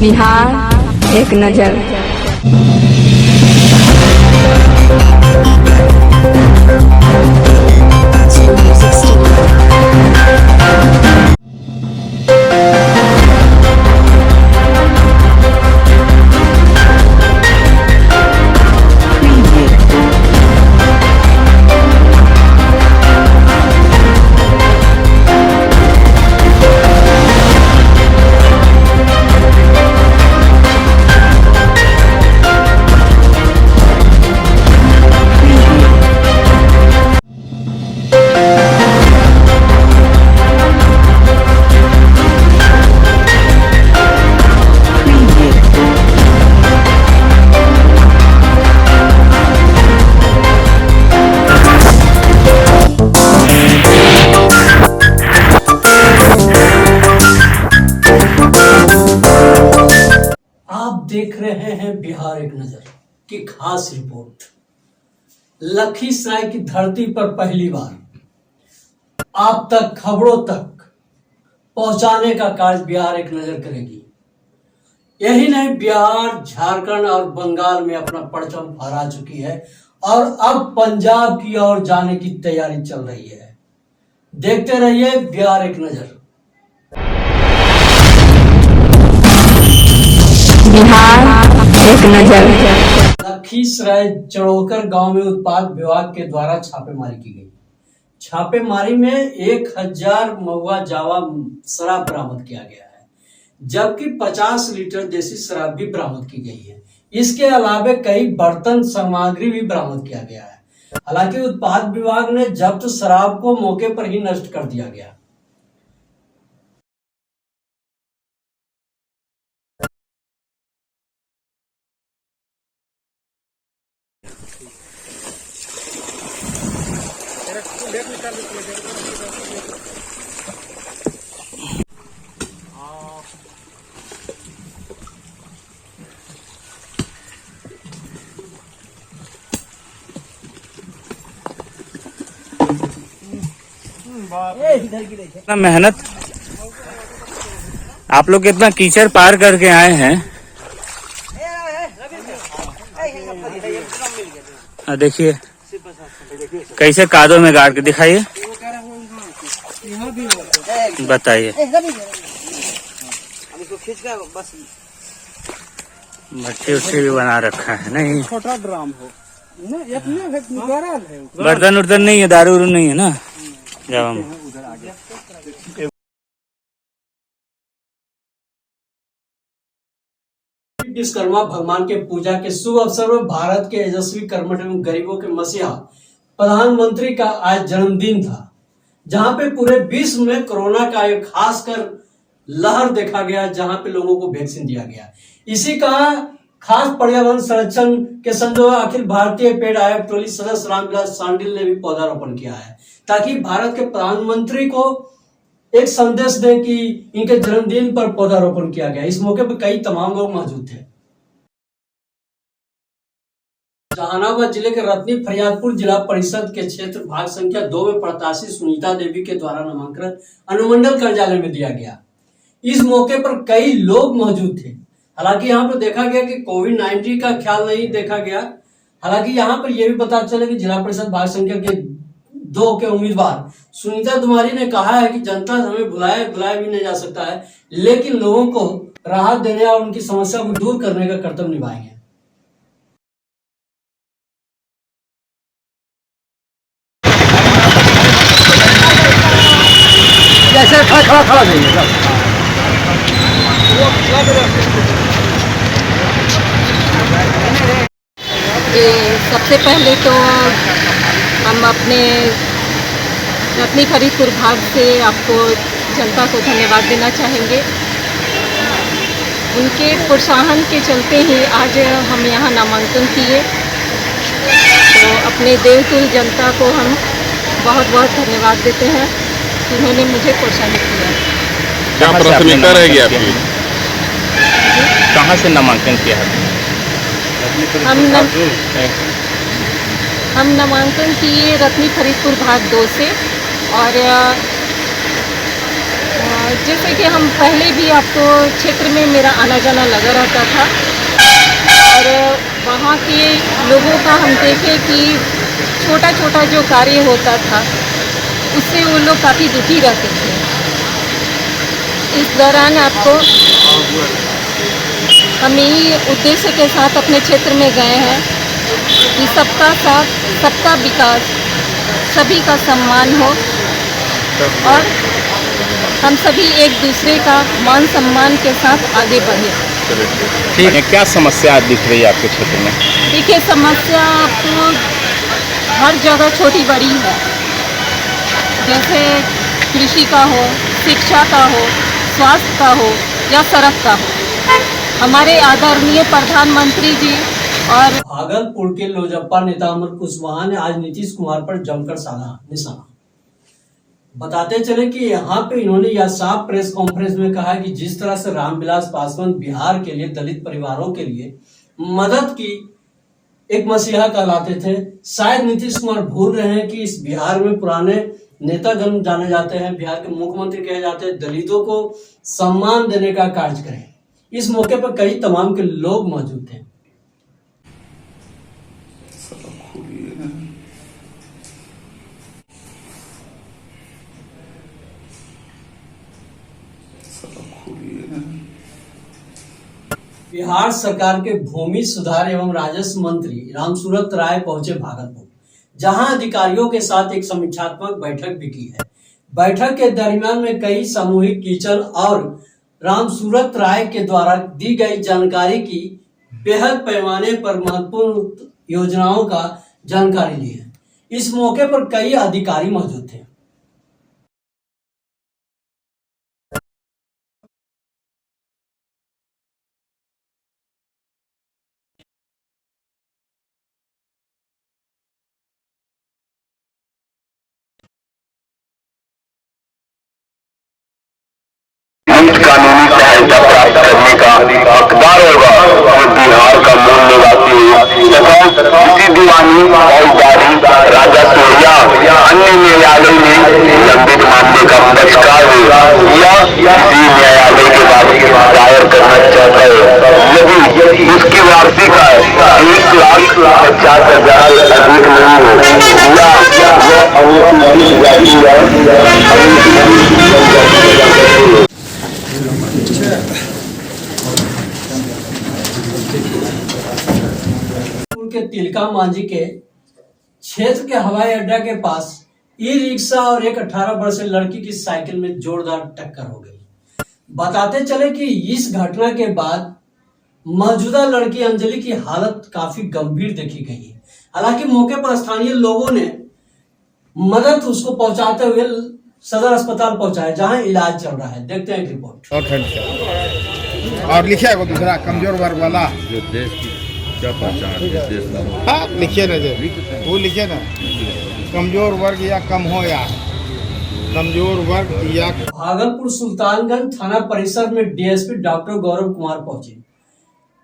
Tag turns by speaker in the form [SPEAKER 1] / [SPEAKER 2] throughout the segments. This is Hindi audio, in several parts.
[SPEAKER 1] बिहार एक नज़र।
[SPEAKER 2] देख रहे हैं बिहार एक नजर की खास रिपोर्ट। लखीसराय की धरती पर पहली बार आप तक खबरों तक पहुंचाने का कार्य बिहार एक नजर करेगी। यही नहीं, बिहार, झारखंड और बंगाल में अपना परचम फहरा चुकी है और अब पंजाब की ओर जाने की तैयारी चल रही है। देखते रहिए बिहार एक नजर।
[SPEAKER 1] बिहार एक नजर।
[SPEAKER 2] लखीसराय चढ़ोकर गांव में उत्पाद विभाग के द्वारा छापेमारी की गई। छापेमारी में 1000 महुआ जावा शराब बरामद किया गया है, जबकि 50 लीटर देसी शराब भी बरामद की गई है। इसके अलावा कई बर्तन सामग्री भी बरामद किया गया है। हालांकि उत्पाद विभाग ने जब्त शराब को मौके पर ही नष्ट कर दिया गया।
[SPEAKER 3] इतना मेहनत आप लोग कितना कीचड़ पार करके आए हैं। देखिए कैसे कादों में गाड़ के दिखाइए, बताइए। भट्टी उट्टी भी बना रखा है, नहीं
[SPEAKER 4] छोटा ड्राम हो
[SPEAKER 3] बर्तन उर्तन नहीं है, दारू उरू नहीं है ना। जब हम
[SPEAKER 2] विश्वकर्मा भगवान के पूजा के शुभ अवसर में भारत के यशस्वी कर्मठ एवं गरीबों के मसीहा प्रधानमंत्री का आज जन्मदिन था, जहां पे पूरे विश्व में कोरोना का एक खासकर लहर देखा गया, जहां पे लोगों को वैक्सीन दिया गया। इसी का खास पर्यावरण संरक्षण के संदर्भ में अखिल भारतीय पेड़ आयोग टोली सदस्य रामविलास सांडिल ने भी पौधारोपण किया है, ताकि भारत के प्रधानमंत्री को एक संदेश दे कि इनके जन्मदिन पर पौधारोपण किया गया। इस मौके पर कई तमाम लोग मौजूद थे। जहानाबाद जिले के रत्नी फरियादपुर जिला परिषद के क्षेत्र भाग संख्या 2 में प्रत्याशी सुनीता देवी के द्वारा नामांकन अनुमंडल कार्यालय में दिया गया। इस मौके पर कई लोग मौजूद थे। हालांकि यहाँ पर देखा गया कि कोविड-19 का ख्याल नहीं देखा गया। हालांकि यहाँ पर यह भी पता चला कि जिला परिषद भाग संख्या के 2 के उम्मीदवार सुनीता दुमारी ने कहा है कि जनता हमें बुलाया भी नहीं जा सकता है, लेकिन लोगों को राहत देने और उनकी समस्या को दूर करने का कर्तव्य निभाएंगे।
[SPEAKER 4] जैसे खड़ा
[SPEAKER 5] सबसे पहले तो हम अपने रत्नी फरीदपुर भाग से आपको जनता को धन्यवाद देना चाहेंगे। उनके प्रोत्साहन के चलते ही आज हम यहाँ नामांकन किए, तो अपने देवतुल्य जनता को हम बहुत बहुत धन्यवाद देते हैं, उन्होंने मुझे प्रोत्साहित किया।
[SPEAKER 6] क्या प्राथमिकता रहेगी आपकी?
[SPEAKER 3] कहाँ से नामांकन किया है?
[SPEAKER 5] हम नामांकन किए रत्नी फरीदपुर भाग 2 से, और जैसे कि हम पहले भी आपको क्षेत्र में मेरा आना जाना लगा रहता था और वहाँ के लोगों का हम देखे कि छोटा छोटा जो कार्य होता था उससे वो लोग काफ़ी दुखी रहते थे। इस दौरान आपको हम यही उद्देश्य के साथ अपने क्षेत्र में गए हैं कि सबका साथ, सबका विकास, सभी का सम्मान हो और हम सभी एक दूसरे का मान सम्मान के साथ आगे बढ़े।
[SPEAKER 6] ठीक है, क्या समस्या दिख रही है आपके क्षेत्र में?
[SPEAKER 5] देखिए, समस्या आपको हर जगह छोटी बड़ी है, जैसे कृषि का हो, शिक्षा का हो, स्वास्थ्य का हो या सड़क का हो। हमारे आदरणीय प्रधानमंत्री जी और
[SPEAKER 2] भागलपुर के लोजपा नेता अमर कुशवाहा ने आज नीतीश कुमार पर जमकर साधा निशाना। बताते चले कि यहाँ पे इन्होंने यह साफ प्रेस कॉन्फ्रेंस में कहा कि जिस तरह से रामविलास पासवान बिहार के लिए दलित परिवारों के लिए मदद की एक मसीहा कहलाते थे, शायद नीतीश कुमार भूल रहे हैं कि इस बिहार में पुराने नेतागण जाने जाते हैं, बिहार के मुख्यमंत्री कहे जाते हैं, दलितों को सम्मान देने का कार्य करें। इस मौके पर कई तमाम के लोग मौजूद थे। बिहार सरकार के भूमि सुधार एवं राजस्व मंत्री रामसूरत राय पहुंचे भागलपुर, जहां अधिकारियों के साथ एक समीक्षात्मक बैठक भी की है। बैठक के दरमियान में कई सामूहिक किचन और रामसूरत राय के द्वारा दी गई जानकारी की बेहद पैमाने पर महत्वपूर्ण योजनाओं का जानकारी ली है। इस मौके पर कई अधिकारी मौजूद थे।
[SPEAKER 7] कानूनी सहायता प्राप्त करने का हकदार होगा जो बिहार का मूल निवासी है तथा किसी दीवानी फौजदारी राजस्व या अन्य न्यायालय में लंबित मामले का बहिष्कार हो या किसी न्यायालय के बाद दायर करना चाहता है यदि उसकी वार्षिक आय 1,50,000 अधिक नहीं हो या वह अनुसूचित जाति है।
[SPEAKER 2] के तिलका मांझी के क्षेत्र के हवाई अड्डा के पास ई रिक्शा और एक 18 वर्षीय लड़की की साइकिल में जोरदार टक्कर हो गई। बताते चले कि इस घटना के बाद मौजूदा लड़की अंजलि की हालत काफी गंभीर देखी गई है। हालांकि मौके पर स्थानीय लोगों ने मदद उसको पहुंचाते हुए सदर अस्पताल पहुंचाया, जहां इलाज चल रहा है। देखते हैं एक रिपोर्ट।
[SPEAKER 4] और लिखिए वो दूसरा कमजोर वर्ग वाला
[SPEAKER 6] जो देश की क्या पहचान है, देश का
[SPEAKER 4] हाँ लिखिए ना, वो लिखिए ना, कमजोर वर्ग या कम हो या कमजोर वर्ग या।
[SPEAKER 2] भागलपुर सुल्तानगंज थाना परिसर में डीएसपी डॉक्टर गौरव कुमार पहुंचे।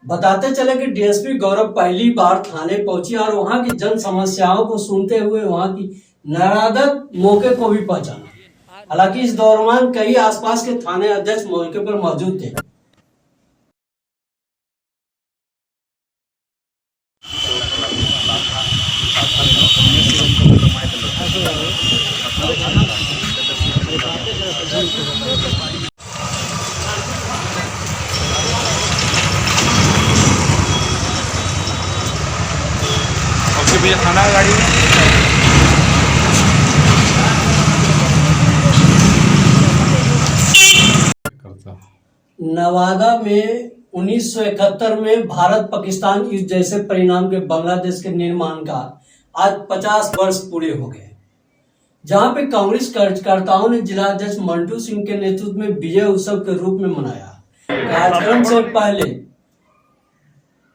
[SPEAKER 2] बताते चले कि डीएसपी गौरव पहली बार थाने पहुंची और वहां की जन समस्याओं को सुनते हुए वहां की नरादत मौके को भी पहचाना। हालांकि इस दौरान कई आसपास के थाने अध्यक्ष मौके पर मौजूद थे।
[SPEAKER 6] थाना गाड़ी
[SPEAKER 2] नवादा में 1971 में भारत पाकिस्तान युद्ध जैसे परिणाम के बांग्लादेश के निर्माण का आज 50 वर्ष पूरे हो गए, जहां पे कांग्रेस कार्यकर्ताओं ने जिलाध्यक्ष मंटू सिंह के नेतृत्व में विजय उत्सव के रूप में मनाया। कार्यक्रम से पहले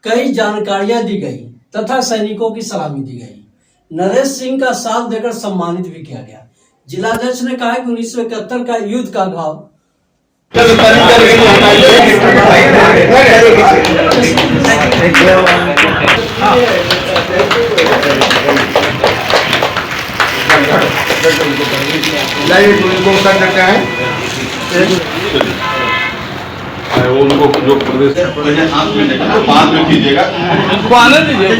[SPEAKER 2] कई जानकारियां दी गई तथा सैनिकों की सलामी दी गई। नरेश सिंह का साथ देकर सम्मानित भी किया गया। जिलाध्यक्ष ने कहा कि 1971 का युद्ध का घाव
[SPEAKER 7] लाइव कर सकते हैं।
[SPEAKER 8] उनको जो प्रदेश बाद में कीजिएगा, उनको आने दीजिए।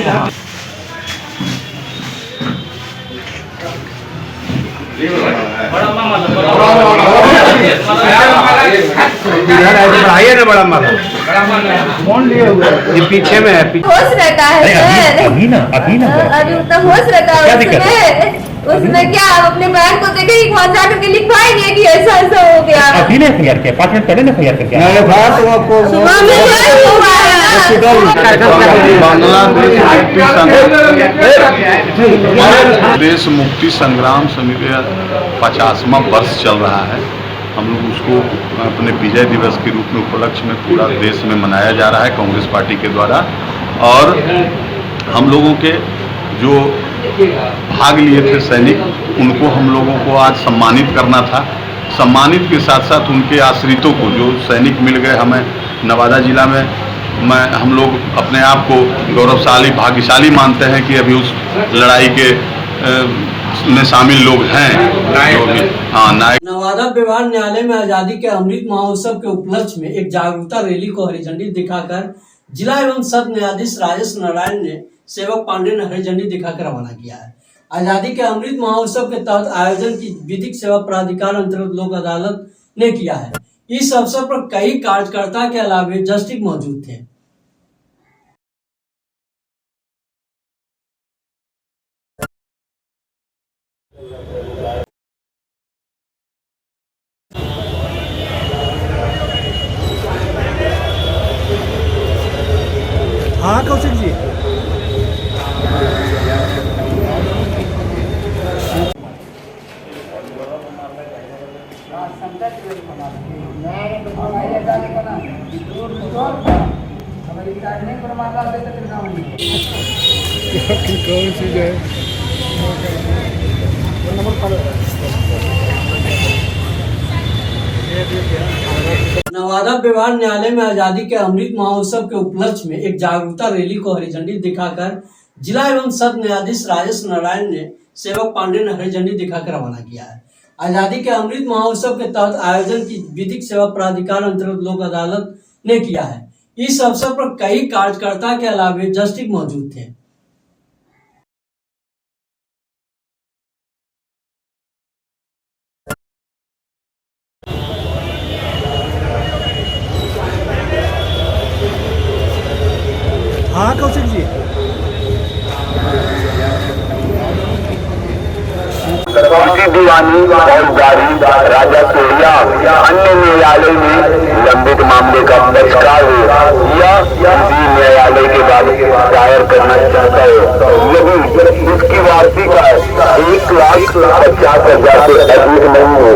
[SPEAKER 4] बढ़ाइए ना बड़ा माला, कौन लिए हुए ये पीछे में है।
[SPEAKER 9] होश रहता है
[SPEAKER 6] अभी ना
[SPEAKER 9] अभी उतना होश रहता है उसमें क्या आप अपने बहन को देखे वहाँ जा करके लिखवाएंगे कि ऐसा ऐसा हो गया।
[SPEAKER 6] अभी ने तैयार किया, 5 मिनट पहले ने तैयार करके
[SPEAKER 9] सुबह में हुआ है।
[SPEAKER 8] देश मुक्ति संग्राम समिति 50वां वर्ष चल रहा है। हम लोग उसको अपने विजय दिवस के रूप में उपलक्ष्य में पूरा देश में मनाया जा रहा है कांग्रेस पार्टी के द्वारा। और हम लोगों के जो भाग लिए थे सैनिक, उनको हम लोगों को आज सम्मानित करना था। सम्मानित के साथ साथ उनके आश्रितों को, जो सैनिक मिल गए हमें नवादा जिला में, हम लोग अपने आप को गौरवशाली भाग्यशाली मानते हैं कि अभी उस लड़ाई के में शामिल लोग हैं।
[SPEAKER 2] नवादा व्यवहार न्यायालय में आजादी के अमृत महोत्सव के उपलक्ष्य में एक जागरूकता रैली को हरी झंडी दिखाकर जिला एवं सत्र न्यायाधीश राजेश नारायण ने सेवक पांडे ने हरी झंडी दिखाकर रवाना किया है। आजादी के अमृत महोत्सव के तहत आयोजन की विधिक सेवा प्राधिकार अंतर्गत लोक अदालत ने किया है। इस अवसर पर कई कार्यकर्ता के अलावा जस्टिस मौजूद थे।
[SPEAKER 4] हाँ कौशिक जी, कौन सी है
[SPEAKER 2] नवादा व्यवहार न्यायालय में आजादी के अमृत महोत्सव के उपलक्ष्य में एक जागरूकता रैली को हरी झंडी दिखाकर जिला एवं सत्र न्यायाधीश राजेश नारायण ने सेवक पांडे ने हरी झंडी दिखाकर रवाना किया है। आजादी के अमृत महोत्सव के तहत आयोजन की विधिक सेवा प्राधिकार अंतर्गत लोक अदालत ने किया है। इस अवसर पर कई कार्यकर्ता के अलावा जस्टिस मौजूद थे।
[SPEAKER 4] हाँ कौशिक जी,
[SPEAKER 7] दीवानी फौजदारी राजा सोरिया अन्य न्यायालय में लंबित मामले का बहिष्कार हो या किसी न्यायालय के बाद दायर करना चाहता है यदि उसकी वार्षिक आय 1,50,000 से अधिक नहीं हो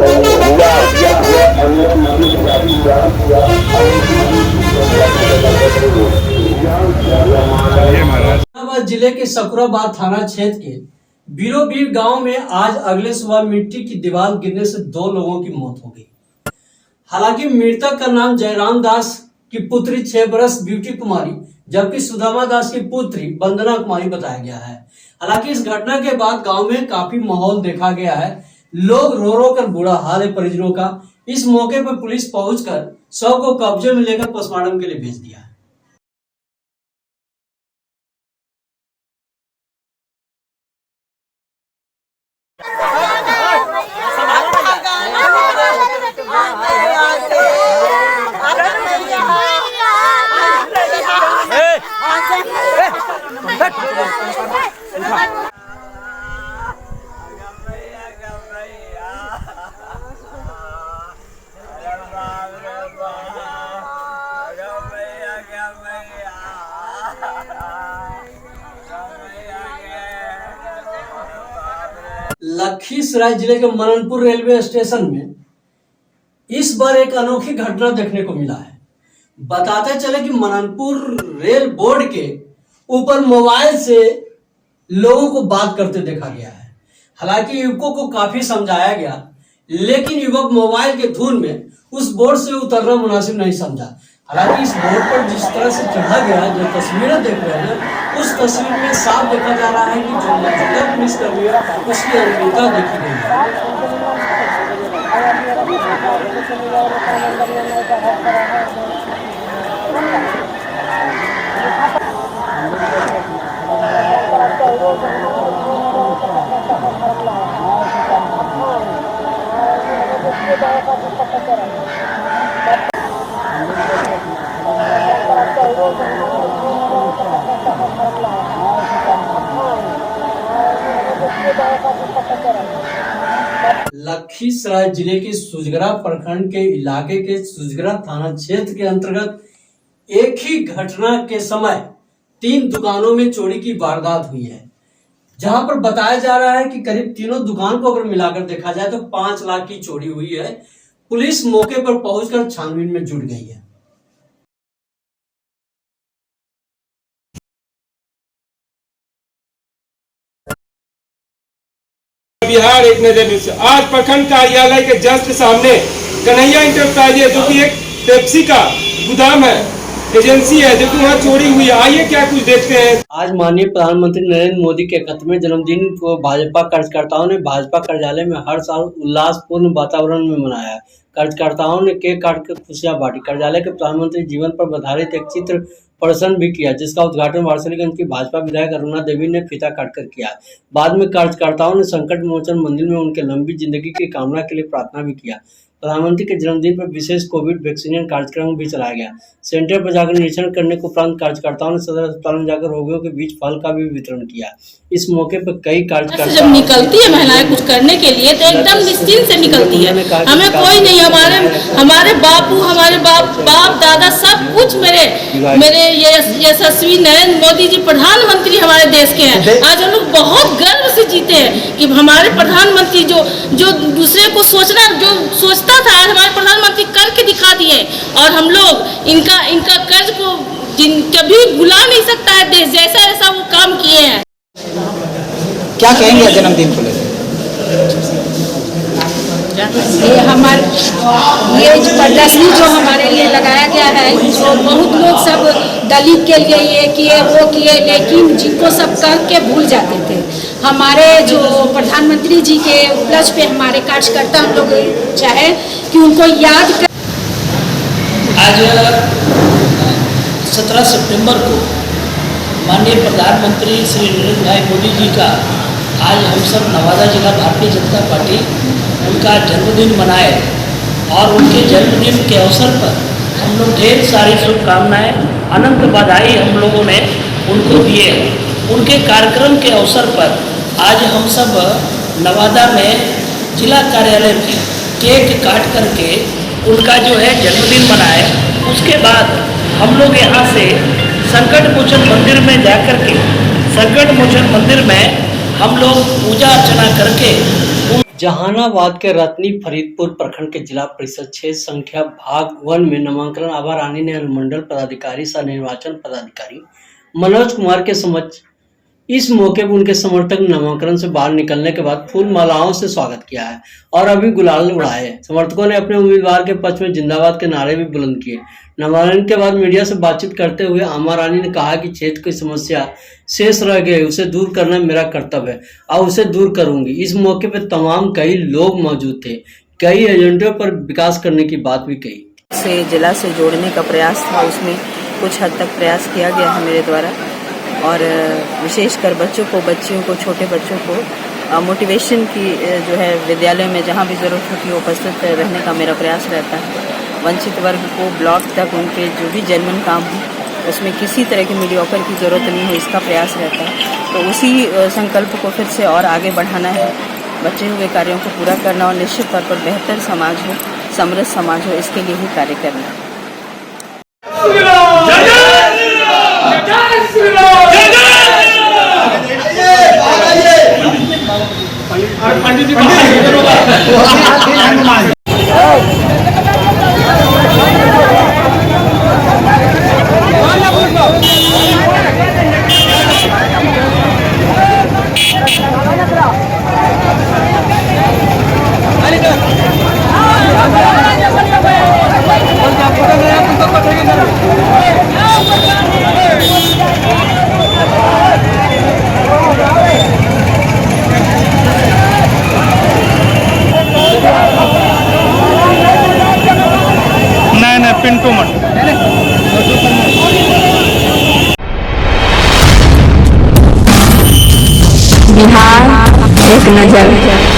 [SPEAKER 2] या जिले के सकराबाद थाना क्षेत्र के बीरोबीर गांव में आज अगले सुबह मिट्टी की दीवार गिरने से 2 लोगों की मौत हो गई। हालांकि मृतक का नाम जयराम दास की पुत्री 6 वर्ष ब्यूटी कुमारी जबकि सुदामा दास की पुत्री वंदना कुमारी बताया गया है। हालांकि इस घटना के बाद गांव में काफी माहौल देखा गया है। लोग रो रो कर बुरा हाल है परिजनों का। इस मौके पर पुलिस पहुंचकर शव को कब्जे में लेकर पोस्टमार्टम के लिए भेज दिया है। लखीसराय जिले के मननपुर रेलवे स्टेशन में इस बार एक अनोखी घटना देखने को मिला है। बताते चले कि मननपुर रेल बोर्ड के ऊपर मोबाइल से लोगों को बात करते देखा गया है। हालांकि युवकों को काफी समझाया गया, लेकिन युवक मोबाइल के धुन में उस बोर्ड से उतरना मुनासिब नहीं समझा। हालांकि इस बोर्ड पर जिस तरह से चढ़ा गया, जो तस्वीरें देख रहे हैं, उस तस्वीर में साफ देखा जा रहा है कि जो मौजूदा पुलिसकर्मी है उसकी अनियमितता देखी गई है। लखीसराय जिले के सुजगरा प्रखंड के इलाके के सुजगरा थाना क्षेत्र के अंतर्गत एक ही घटना के समय 3 दुकानों में चोरी की वारदात हुई है, जहां पर बताया जा रहा है कि करीब तीनों दुकान को अगर मिलाकर देखा जाए तो 5 लाख की चोरी हुई है। पुलिस मौके पर पहुंचकर छानबीन में जुट गई है।
[SPEAKER 10] बिहार एक नजर न्यूज से आज प्रखंड कार्यालय के जस्ट सामने कन्हैया इंटरप्राइजेज जो कि एक पेप्सी का गोदाम है, एजेंसी है, जो कि वहाँ चोरी हुई है। आइए क्या कुछ देखते हैं।
[SPEAKER 2] आज माननीय प्रधानमंत्री नरेंद्र मोदी के 31वें जन्मदिन को भाजपा कार्यकर्ताओं ने भाजपा कार्यालय में हर साल उल्लासपूर्ण वातावरण में मनाया। कार्यकर्ताओं ने केक काटकर खुशियां बांटी। कार्यालय के प्रधानमंत्री जीवन पर आधारित एक चित्र प्रदर्शन भी किया, जिसका उद्घाटन वारिसलीगंज की भाजपा विधायक अरुणा देवी ने फीता काटकर किया। बाद में कार्यकर्ताओं ने संकट मोचन मंदिर में उनके लंबी जिंदगी की कामना के लिए प्रार्थना भी किया। प्रधानमंत्री के जन्मदिन पर विशेष कोविड वैक्सीनेशन कार्यक्रम भी चलाया गया। सेंटर पर जाकर निरीक्षण करने के उपरांत कार्यकर्ताओं ने सदर अस्पताल में जाकर रोगियों के बीच फल का भी वितरण किया। इस मौके पर कई कार्यकर्ता
[SPEAKER 5] जब निकलती है महिलाएं कुछ करने के लिए तो एकदम निश्चिंत से निकलती है। हमें कोई नहीं, हमारे बापू, हमारे बाप दादा सब कुछ मेरे यशस्वी नरेंद्र मोदी जी प्रधानमंत्री हमारे देश के हैं। आज हम लोग बहुत गर्व से जीते हैं कि हमारे प्रधानमंत्री जो दूसरे को जो सोचता था, आज हमारे प्रधानमंत्री करके दिखा दिए। और हम लोग इनका कर्ज को कभी भुला नहीं सकता है देश, जैसा ऐसा वो काम किए हैं।
[SPEAKER 11] क्या कहेंगे जन्मदिन को लेकर?
[SPEAKER 5] ये प्रदर्शनी जो हमारे लिए लगाया गया है, जो बहुत लोग सब दलित के लिए ये किए वो किए, लेकिन जिनको सब कह के भूल जाते थे। हमारे जो प्रधानमंत्री जी के उपलक्ष्य पे हमारे कार्यकर्ता हम लोग चाहे कि उनको याद कर।
[SPEAKER 11] आज 17 सितंबर को माननीय प्रधानमंत्री श्री नरेंद्र भाई मोदी जी का आज हम सब नवादा जिला भारतीय जनता पार्टी उनका जन्मदिन मनाए और उनके जन्मदिन के अवसर पर हम लोग ढेर सारी शुभकामनाएं, अनंत बधाई हम लोगों ने उनको दिए हैं। उनके कार्यक्रम के अवसर पर आज हम सब नवादा में जिला कार्यालय में केक काट करके उनका जो है जन्मदिन मनाए। उसके बाद हम लोग यहाँ से संकट मोचन मंदिर में जाकर के संकट मोचन मंदिर में हम लोग पूजा अर्चना करके
[SPEAKER 2] जहानाबाद के रत्नी फरीदपुर प्रखंड के जिला परिषद क्षेत्र संख्या भाग 1 में नामांकन आभा रानी ने अनुमंडल पदाधिकारी सह निर्वाचन पदाधिकारी मनोज कुमार के समक्ष इस मौके पर उनके समर्थक नामांकन से बाहर निकलने के बाद फूल मालाओं से स्वागत किया है और अभी गुलाल उड़ाए। समर्थकों ने अपने उम्मीदवार के पक्ष में जिंदाबाद के नारे भी बुलंद किए। नामांकन के बाद मीडिया से बातचीत करते हुए आमा रानी ने कहा कि क्षेत्र की समस्या शेष रह गई, उसे दूर करना मेरा कर्तव्य है और उसे दूर करूंगी। इस मौके पर तमाम कई लोग मौजूद थे। कई एजेंडों पर विकास करने की बात भी कही।
[SPEAKER 12] से जिला से जोड़ने का प्रयास था, उसमें कुछ हद तक प्रयास किया गया है मेरे द्वारा और विशेषकर बच्चियों को छोटे बच्चों को मोटिवेशन की जो है विद्यालय में जहाँ भी ज़रूरत होती है उपस्थित रहने का मेरा प्रयास रहता है। वंचित वर्ग को ब्लॉक तक उनके जो भी जेन्युइन काम हो उसमें किसी तरह की मीडियोकर की ज़रूरत नहीं हो, इसका प्रयास रहता है। तो उसी संकल्प को फिर से और आगे बढ़ाना है, बचे हुए कार्यों को पूरा करना और निश्चित तौर पर बेहतर समाज हो, समृद्ध समाज हो, इसके लिए ही कार्य करना है।
[SPEAKER 10] पंडित जी
[SPEAKER 1] बिहार एक नजर।